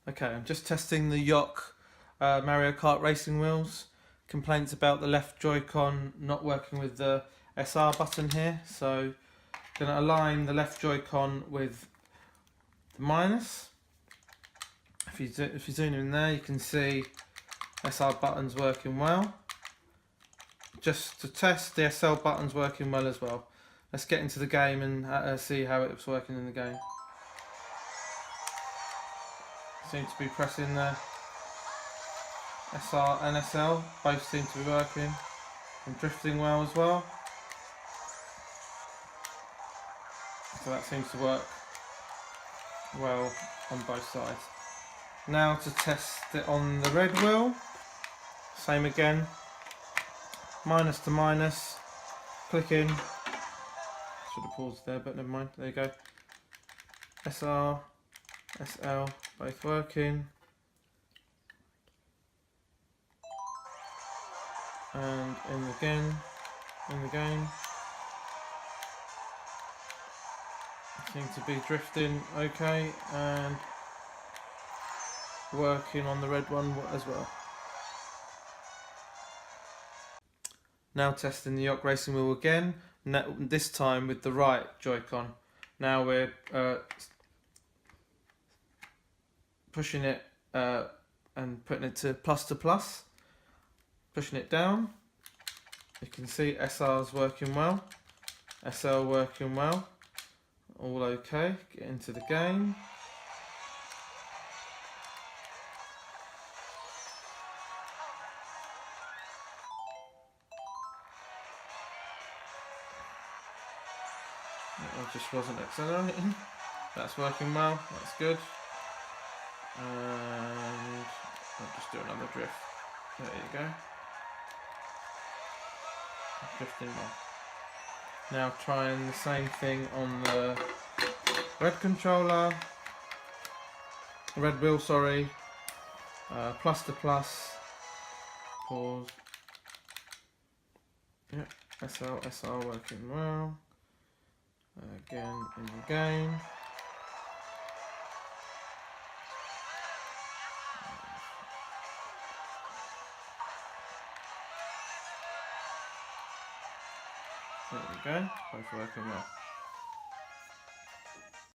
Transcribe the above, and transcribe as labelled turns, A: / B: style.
A: Okay, I'm just testing the YoK Mario Kart racing wheels. Complaints about the left Joy-Con not working with the SR button here. So going to align the left Joy-Con with the minus. If you zoom in there, you can see SR button's working well. Just to test, the SL button's working well as well. Let's get into the game and see how it's working in the game. Seem to be pressing the SR and SL, both seem to be working and drifting well as well. So that seems to work well on both sides. Now to test it on the red wheel, same again, minus to minus, click in, should have paused there but never mind, there you go. SR, SL, both working. And in the game, seem to be drifting okay and working on the red one as well. Now testing the YoK racing wheel again, this time with the right Joy-Con. Now we're pushing it and putting it to plus, pushing it down. You can see SR's working well, SL working well, all okay. Get into the game. It just wasn't accelerating. That's working well, that's good. And I'll just do another drift. There you go. Drifting well. Now trying the same thing on the red controller. Red wheel, sorry. Plus to plus. Pause. Yep, SR working well. Again in the game. There we go, both working well.